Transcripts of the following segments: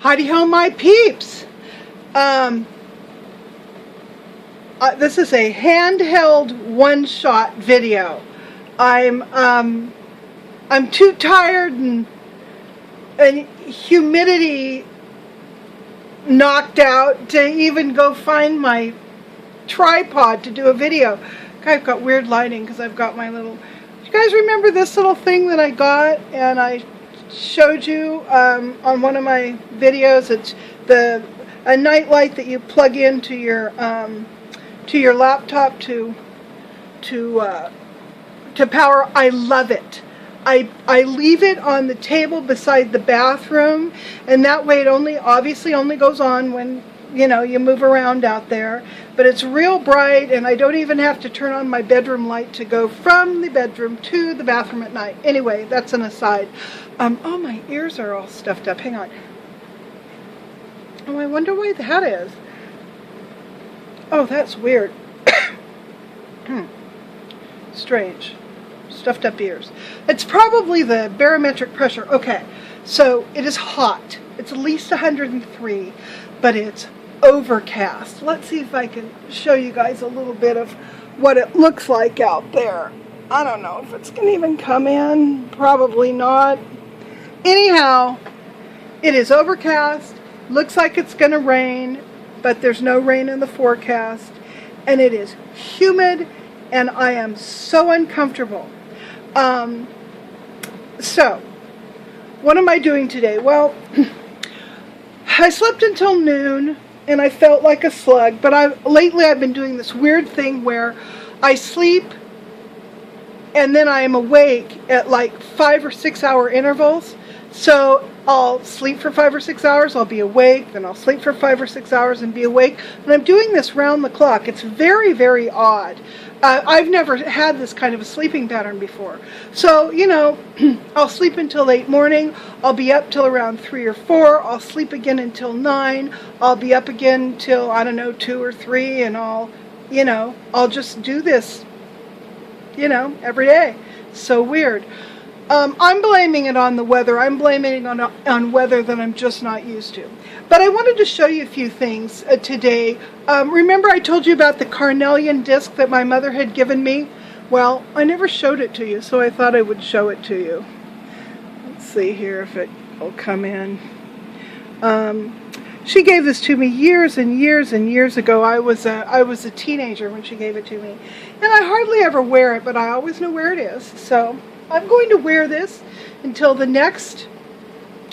Howdy ho, my peeps. This is a handheld one-shot video. I'm too tired and humidity knocked out to even go find my tripod to do a video. I've got weird lighting because I've got my little... You guys remember this little thing that I got and I showed you on one of my videos? It's a night light that you plug into your laptop to power. I love it. I leave it on the table beside the bathroom, and that way it obviously only goes on when you move around out there, but it's real bright, and I don't even have to turn on my bedroom light to go from the bedroom to the bathroom at night. Anyway, that's an aside. Oh, my ears are all stuffed up. Hang on. Oh, I wonder why that is. Oh, that's weird. Strange. Stuffed up ears. It's probably the barometric pressure. Okay, so it is hot. It's at least 103, but it's overcast. Let's see if I can show you guys a little bit of what it looks like out there. I don't know if it's going to even come in. Probably not. Anyhow, it is overcast. Looks like it's going to rain, but there's no rain in the forecast. And it is humid, and I am so uncomfortable. So, what am I doing today? Well, I slept until noon, and I felt like a slug, but lately I've been doing this weird thing where I sleep, and then I am awake at like 5 or 6 hour intervals. So I'll sleep for 5 or 6 hours, I'll be awake, then I'll sleep for 5 or 6 hours and be awake. And I'm doing this round the clock. It's very, very odd. I've never had this kind of a sleeping pattern before. So, I'll sleep until late morning. I'll be up till around 3 or 4. I'll sleep again until 9. I'll be up again till, 2 or 3. And I'll just do this, every day. So weird. I'm blaming it on the weather. I'm blaming it on weather that I'm just not used to. But I wanted to show you a few things today. Remember I told you about the carnelian disc that my mother had given me? Well, I never showed it to you, so I thought I would show it to you. Let's see here if it will come in. She gave this to me years and years and years ago. I was a teenager when she gave it to me. And I hardly ever wear it, but I always know where it is. So I'm going to wear this until the next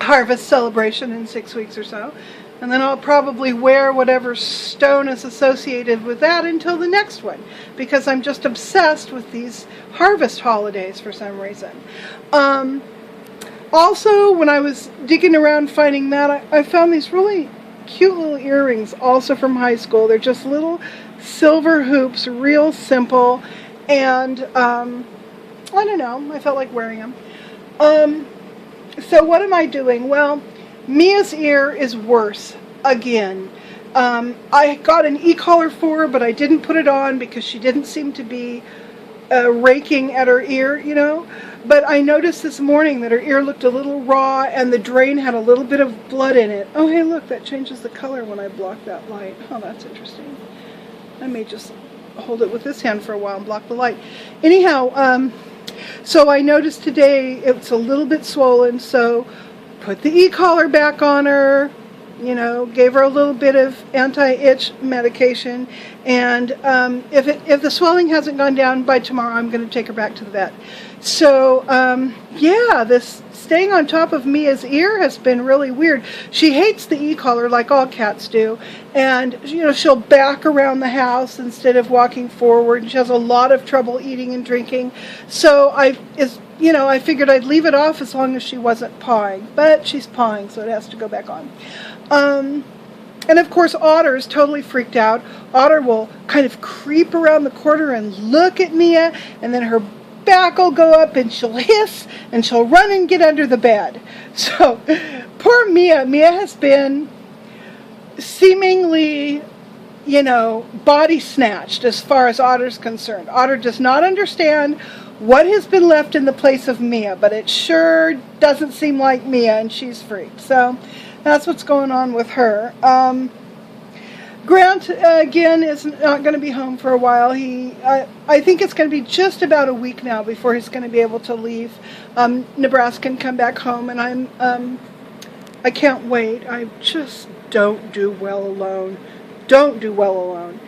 harvest celebration in 6 weeks or so. And then I'll probably wear whatever stone is associated with that until the next one, because I'm just obsessed with these harvest holidays for some reason. Also, when I was digging around finding that, I found these really cute little earrings also from high school. They're just little silver hoops, real simple, and I don't know, I felt like wearing them. So what am I doing? Well, Mia's ear is worse again. I got an e-collar for her, but I didn't put it on because she didn't seem to be raking at her ear, But I noticed this morning that her ear looked a little raw and the drain had a little bit of blood in it. Oh, hey, look, that changes the color when I block that light. Oh, that's interesting. I may just hold it with this hand for a while and block the light. Anyhow, so I noticed today it's a little bit swollen, so put the e-collar back on her, gave her a little bit of anti-itch medication, and if the swelling hasn't gone down by tomorrow, I'm going to take her back to the vet. So, yeah, this staying on top of Mia's ear has been really weird. She hates the e-collar like all cats do, and she'll back around the house instead of walking forward, and she has a lot of trouble eating and drinking. So I figured I'd leave it off as long as she wasn't pawing, but she's pawing, so it has to go back on. And of course, Otter is totally freaked out. Otter will kind of creep around the corner and look at Mia, and then her back will go up and she'll hiss and she'll run and get under the bed. So poor Mia. Mia has been seemingly, body snatched as far as Otter's concerned. Otter does not understand what has been left in the place of Mia, but it sure doesn't seem like Mia, and she's freaked. So that's what's going on with her. Grant, again, is not going to be home for a while. I think it's going to be just about a week now before he's going to be able to leave Nebraska and come back home. And I can't wait. I just don't do well alone. Don't do well alone.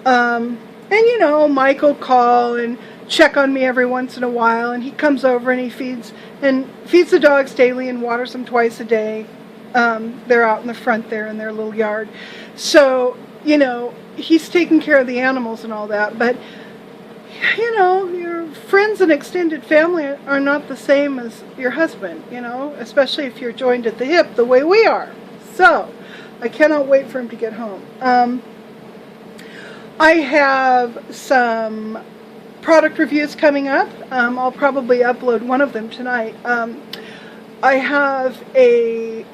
And, you know, Mike will call and check on me every once in a while. And he comes over and he feeds the dogs daily and waters them twice a day. They're out in the front there in their little yard. So, you know, he's taking care of the animals and all that. But, you know, your friends and extended family are not the same as your husband, you know, especially if you're joined at the hip the way we are. So, I cannot wait for him to get home. I have some product reviews coming up. I'll probably upload one of them tonight. I have a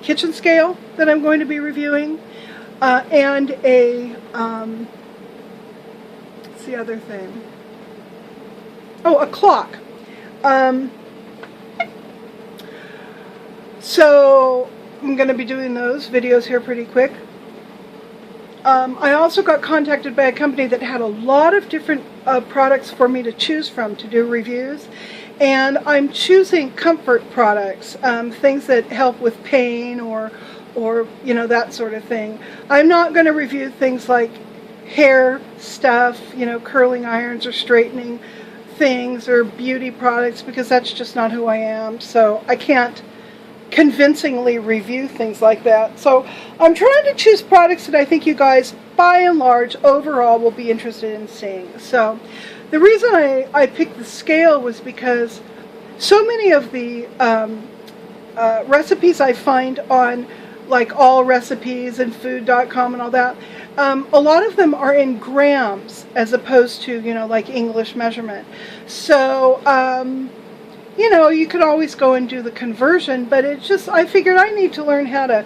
kitchen scale that I'm going to be reviewing, and what's the other thing? Oh, a clock. So I'm going to be doing those videos here pretty quick. I also got contacted by a company that had a lot of different products for me to choose from to do reviews. And I'm choosing comfort products, things that help with pain or you know, that sort of thing. I'm not going to review things like hair stuff, you know, curling irons or straightening things or beauty products, because that's just not who I am. So I can't convincingly review things like that. So I'm trying to choose products that I think you guys, by and large, overall will be interested in seeing. So the reason I picked the scale was because so many of the recipes I find on like All Recipes and Food.com and all that, a lot of them are in grams as opposed to, you know, like English measurement. So, you know, you could always go and do the conversion, but it's just, I figured I need to learn how to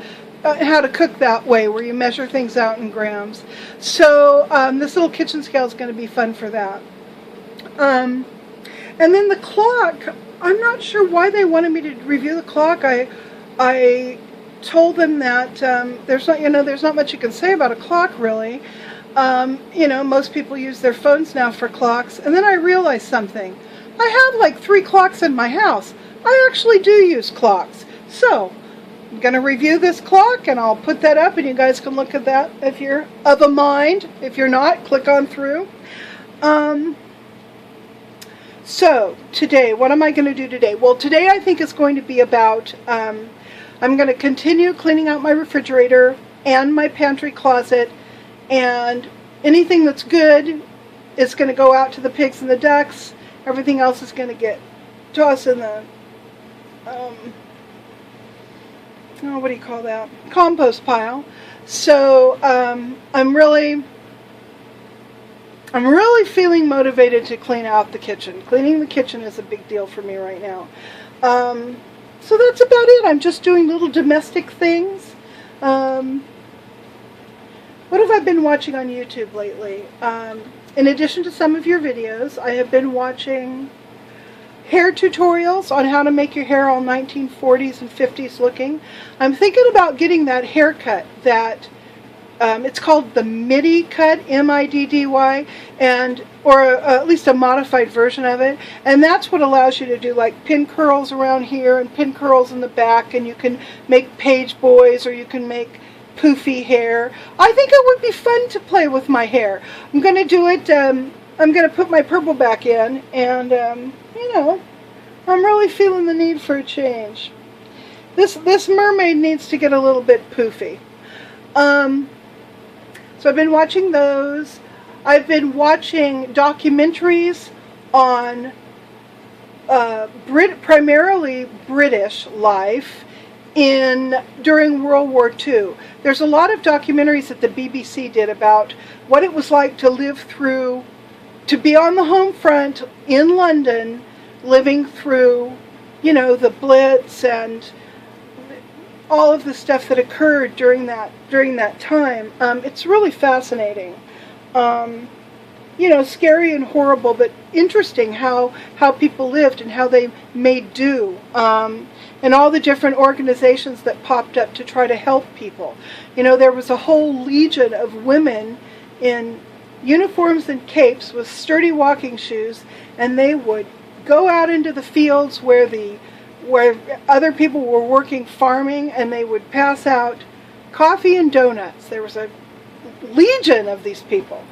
cook that way, where you measure things out in grams. So this little kitchen scale is going to be fun for that. And then the clock, I'm not sure why they wanted me to review the clock. I told them that there's not much you can say about a clock, really. You know, most people use their phones now for clocks. And then I realized something. I have like 3 clocks in my house. I actually do use clocks. So I'm going to review this clock, and I'll put that up, and you guys can look at that if you're of a mind. If you're not, click on through. So today, what am I going to do today? Well, today I think is going to be about, I'm going to continue cleaning out my refrigerator and my pantry closet, and anything that's good is going to go out to the pigs and the ducks. Everything else is going to get tossed in the, what do you call that? Compost pile. So I'm really feeling motivated to clean out the kitchen. Cleaning the kitchen is a big deal for me right now. So that's about it. I'm just doing little domestic things. What have I been watching on YouTube lately? In addition to some of your videos, I have been watching hair tutorials on how to make your hair all 1940s and 50s looking. I'm thinking about getting that haircut that it's called the MIDI cut, M-I-D-D-Y, or at least a modified version of it. And that's what allows you to do like pin curls around here and pin curls in the back, and you can make page boys, or you can make poofy hair. I think it would be fun to play with my hair. I'm going to do it, I'm going to put my purple back in, and, you know, I'm really feeling the need for a change. This mermaid needs to get a little bit poofy. So I've been watching those. I've been watching documentaries on primarily British life during World War II. There's a lot of documentaries that the BBC did about what it was like to to be on the home front in London, living through, you know, the Blitz and all of the stuff that occurred during that time. It's really fascinating. scary and horrible, but interesting how people lived and how they made do. And all the different organizations that popped up to try to help people. There was a whole legion of women in uniforms and capes with sturdy walking shoes, and they would go out into the fields where other people were working farming, and they would pass out coffee and donuts. There was a legion of these people.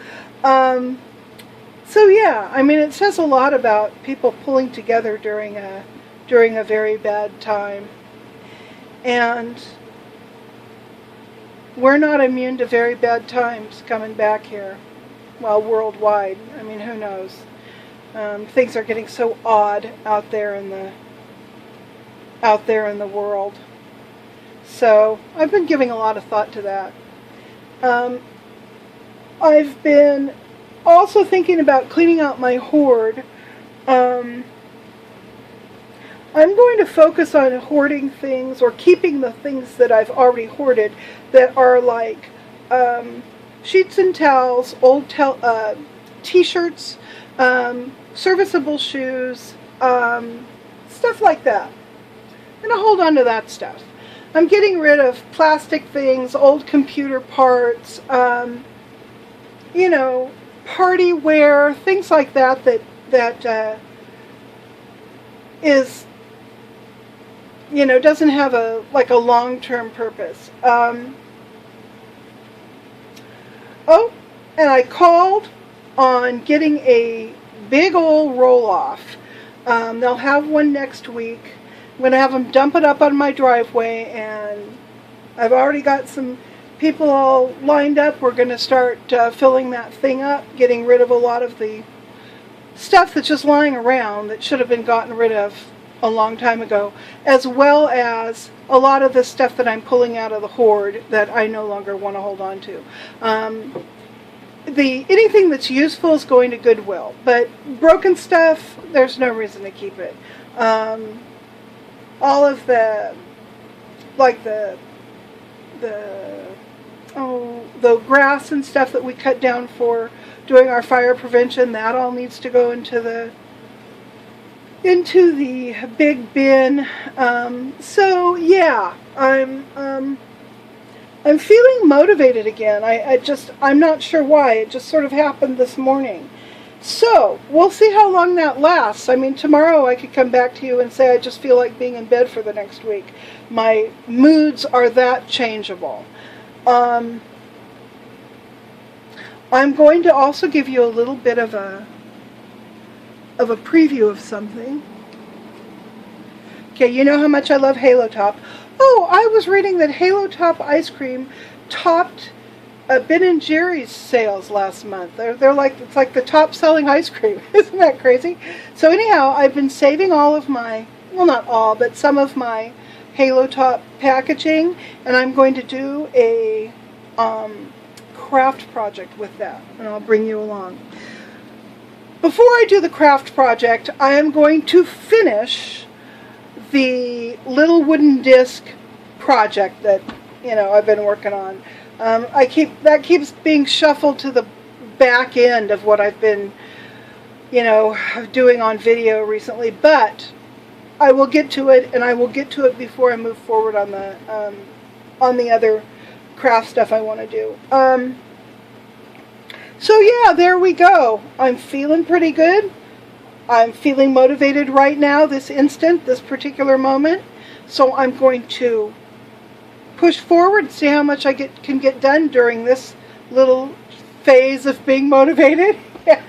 So yeah, it says a lot about people pulling together during a very bad time. And we're not immune to very bad times coming back here. Well, worldwide. Who knows? Things are getting so odd out there in the world. So I've been giving a lot of thought to that. I've been also thinking about cleaning out my hoard. I'm going to focus on hoarding things, or keeping the things that I've already hoarded, that are like sheets and towels, old t-shirts, serviceable shoes, stuff like that. I'm going to hold on to that stuff. I'm getting rid of plastic things, old computer parts, party wear, things like that is, doesn't have a long-term purpose. And I called on getting a big old roll-off. They'll have one next week. I'm going to have them dump it up on my driveway, and I've already got some people all lined up. We're going to start filling that thing up, getting rid of a lot of the stuff that's just lying around that should have been gotten rid of a long time ago, as well as a lot of the stuff that I'm pulling out of the hoard that I no longer want to hold on to. Anything that's useful is going to Goodwill, but broken stuff, there's no reason to keep it. All of the grass and stuff that we cut down for doing our fire prevention, that all needs to go into the big bin. So yeah, I'm feeling motivated again. I'm not sure why. It just sort of happened this morning. So we'll see how long that lasts. Tomorrow I could come back to you and say I just feel like being in bed for the next week. My moods are that changeable. I'm going to also give you a little bit of a preview of something. Okay, you know how much I love Halo Top. Oh, I was reading that Halo Top ice cream topped Ben & Jerry's sales last month. It's like the top selling ice cream. Isn't that crazy? So anyhow, I've been saving all of my, well, not all, but some of my Halo Top packaging, and I'm going to do a craft project with that, and I'll bring you along. Before I do the craft project, I am going to finish the little wooden disc project that I've been working on. That keeps being shuffled to the back end of what I've been doing on video recently, but I will get to it, and I will get to it before I move forward on the other craft stuff I want to do. So yeah, there we go. I'm feeling pretty good. I'm feeling motivated right now, this instant, this particular moment. So I'm going to push forward, see how much I can get done during this little phase of being motivated. Yeah.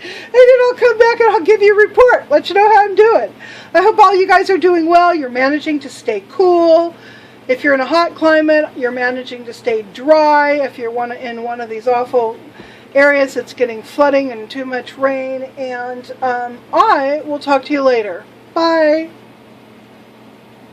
And then I'll come back and I'll give you a report, let you know how I'm doing. I hope all you guys are doing well. You're managing to stay cool. If you're in a hot climate, you're managing to stay dry. If you're in one of these awful areas that's getting flooding and too much rain. And I will talk to you later. Bye.